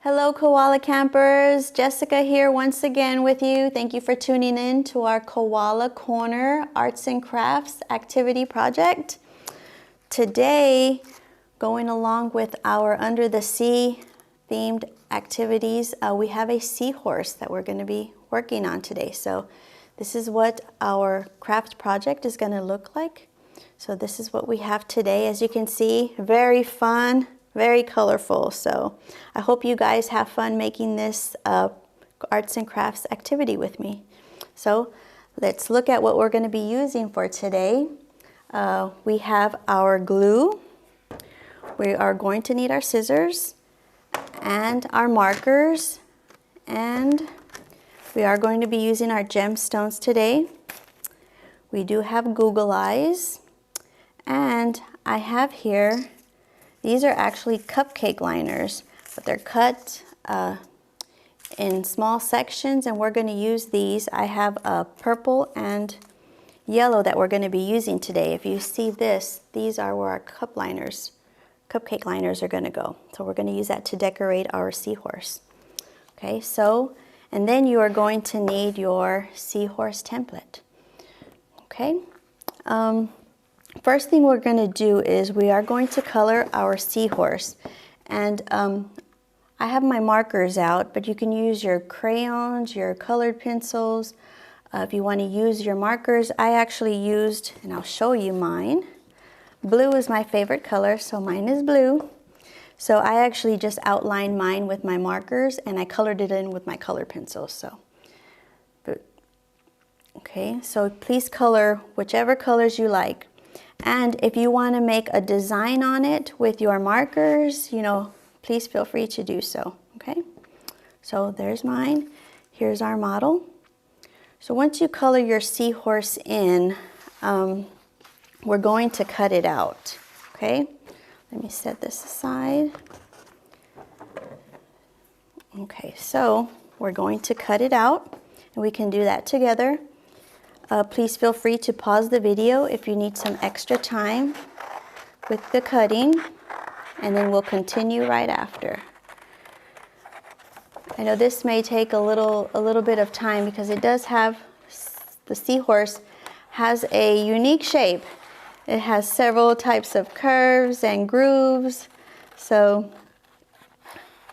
Hello koala campers, Jessica here once again with you. Thank you for tuning in to our Koala Corner Arts and Crafts activity project. Today, going along with our Under the Sea themed activities, we have a seahorse that we're going to be working on today. So this is what our craft project is going to look like. So this is what we have today. As you can see, very fun. Very colorful. So I hope you guys have fun making this arts and crafts activity with me. So let's look at what we're going to be using for today. We have our glue. We are going to need our scissors and our markers. And we are going to be using our gemstones today. We do have Google eyes. And I have here, these are actually cupcake liners, but they're cut in small sections, and we're going to use these. I have a purple and yellow that we're going to be using today. If you see this, these are where our cupcake liners are going to go. So we're going to use that to decorate our seahorse. Okay, so, and then you are going to need your seahorse template. Okay. First thing we're going to do is we are going to color our seahorse. And I have my markers out, but you can use your crayons, your colored pencils. If you want to use your markers, I actually used, and I'll show you mine. Blue is my favorite color, so mine is blue. So I actually just outlined mine with my markers, and I colored it in with my colored pencils. So, okay, so please color whichever colors you like. And if you want to make a design on it with your markers, please feel free to do so, okay? So there's mine. Here's our model. So once you color your seahorse in, we're going to cut it out, okay? Let me set this aside. Okay, so we're going to cut it out, and we can do that together. Please feel free to pause the video if you need some extra time with the cutting, and then we'll continue right after. I know this may take a little bit of time because it does have, the seahorse has a unique shape. It has several types of curves and grooves, so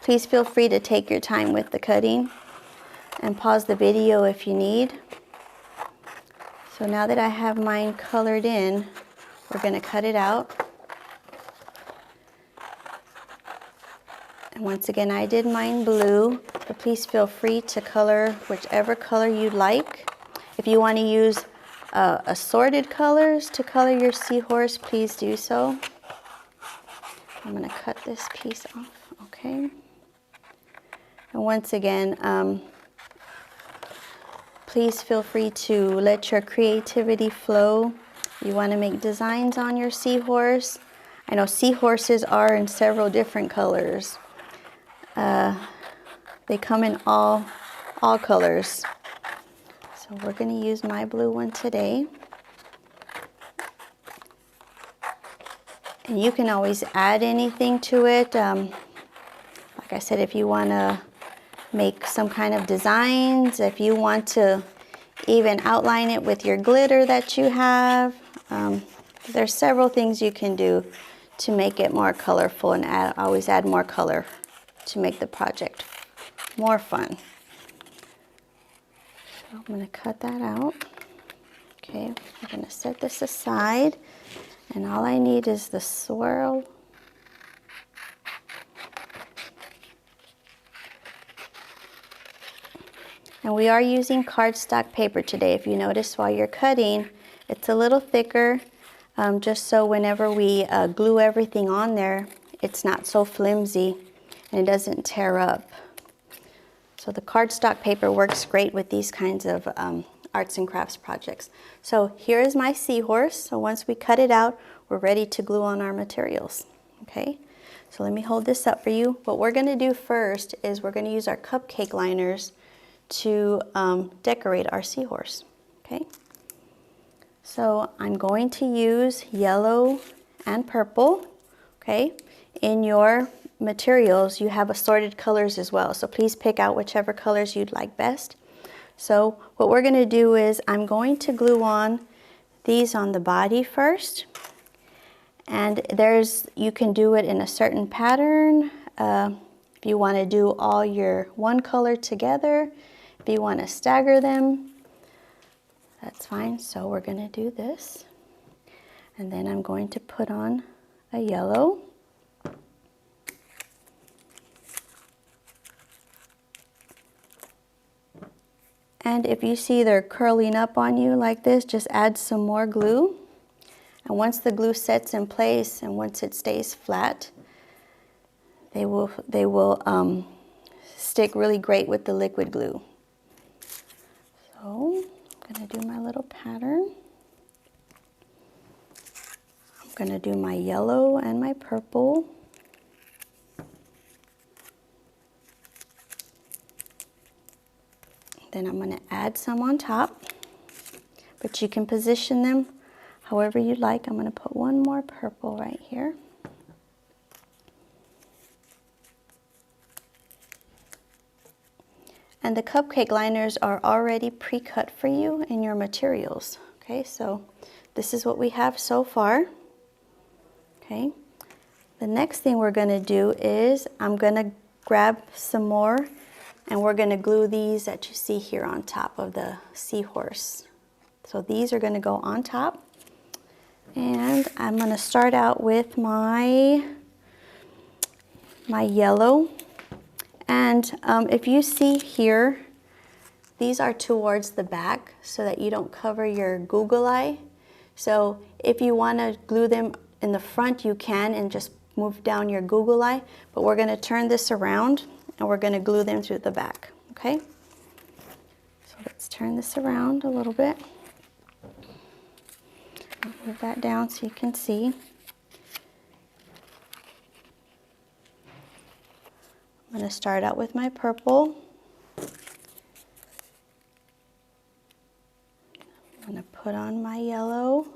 please feel free to take your time with the cutting and pause the video if you need. So now that I have mine colored in, we're going to cut it out. And once again, I did mine blue, but please feel free to color whichever color you like. If you want to use assorted colors to color your seahorse, please do so. I'm going to cut this piece off, okay? And once again, please feel free to let your creativity flow. You want to make designs on your seahorse. I know seahorses are in several different colors. They come in all colors. So we're going to use my blue one today. And you can always add anything to it. Like I said, if you want to make some kind of designs, if you want to even outline it with your glitter that you have. There's several things you can do to make it more colorful, and always add more color to make the project more fun. So I'm going to cut that out. Okay, I'm going to set this aside, and all I need is the swirl. And we are using cardstock paper today. If you notice while you're cutting, it's a little thicker, just so whenever we glue everything on there, it's not so flimsy and it doesn't tear up. So the cardstock paper works great with these kinds of arts and crafts projects. So here is my seahorse. So once we cut it out, we're ready to glue on our materials. Okay, so let me hold this up for you. What we're going to do first is we're going to use our cupcake liners to decorate our seahorse. Okay, so I'm going to use yellow and purple. Okay, in your materials, you have assorted colors as well. So please pick out whichever colors you'd like best. So what we're going to do is I'm going to glue on these on the body first. And you can do it in a certain pattern. If you want to do all your one color together, if you want to stagger them, that's fine. So we're going to do this. And then I'm going to put on a yellow. And if you see they're curling up on you like this, just add some more glue. And once the glue sets in place and once it stays flat, they will stick really great with the liquid glue. So I'm going to do my little pattern. I'm going to do my yellow and my purple. Then I'm going to add some on top, but you can position them however you like. I'm going to put one more purple right here. And the cupcake liners are already pre-cut for you in your materials. Okay, so this is what we have so far. Okay, the next thing we're going to do is I'm going to grab some more and we're going to glue these that you see here on top of the Seahorse. So these are going to go on top. And I'm going to start out with my yellow. And if you see here, these are towards the back so that you don't cover your Google eye. So if you want to glue them in the front, you can and just move down your Google eye. But we're going to turn this around and we're going to glue them through the back, okay? So let's turn this around a little bit. Move that down so you can see. I'm going to start out with my purple. I'm going to put on my yellow.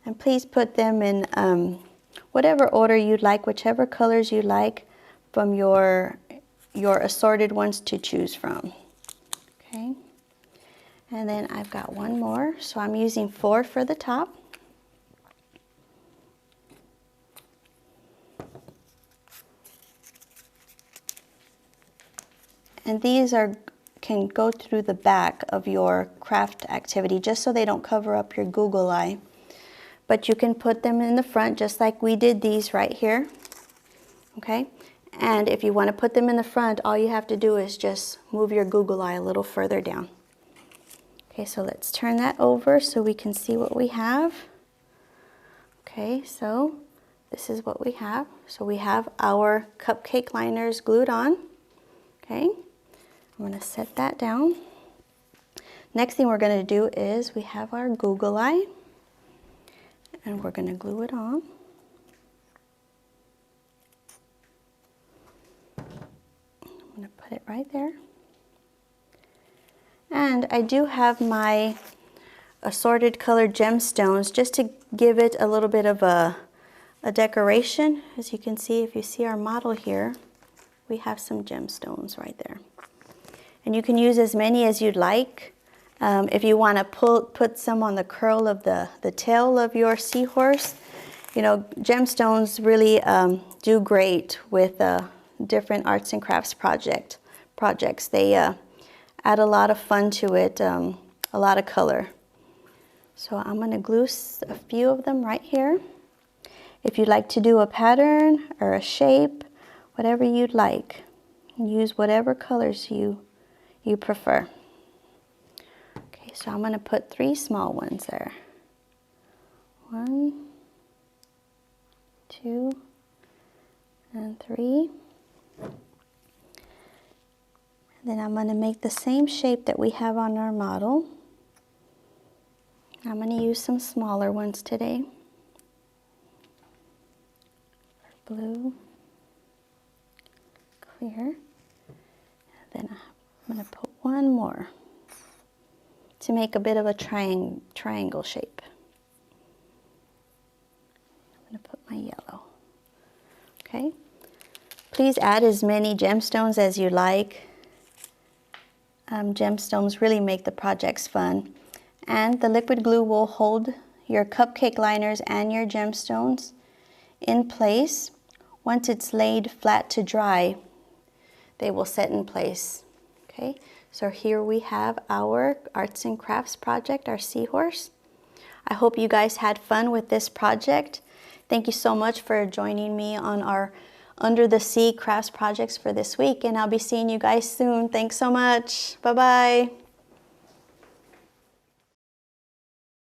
And please put them in whatever order you'd like, whichever colors you like from your assorted ones to choose from. Okay. And then I've got one more, so I'm using 4 for the top. And these can go through the back of your craft activity just so they don't cover up your Google eye. But you can put them in the front just like we did these right here. Okay? And if you want to put them in the front, all you have to do is just move your Google eye a little further down. Okay, so let's turn that over so we can see what we have. Okay, so this is what we have. So we have our cupcake liners glued on. Okay, I'm going to set that down. Next thing we're going to do is we have our Google eye. And we're going to glue it on. I'm going to put it right there. And I do have my assorted colored gemstones just to give it a little bit of a decoration. As you can see, if you see our model here, we have some gemstones right there. And you can use as many as you'd like. If you want to put some on the curl of the tail of your Seahorse, you know, gemstones really do great with different arts and crafts projects. They add a lot of fun to it, a lot of color. So I'm going to glue a few of them right here. If you'd like to do a pattern or a shape, whatever you'd like, use whatever colors you prefer. Okay, so I'm going to put 3 small ones there. 1, 2, and 3. Then I'm going to make the same shape that we have on our model. I'm going to use some smaller ones today. Blue, clear. Then I'm going to put one more to make a bit of a triangle shape. I'm going to put my yellow. Please add as many gemstones as you like. Gemstones really make the projects fun. And the liquid glue will hold your cupcake liners and your gemstones in place. Once it's laid flat to dry, they will set in place. Okay, so here we have our arts and crafts project, our seahorse. I hope you guys had fun with this project. Thank you so much for joining me on our Under the Sea crafts projects for this week, and I'll be seeing you guys soon. Thanks so much. Bye-bye.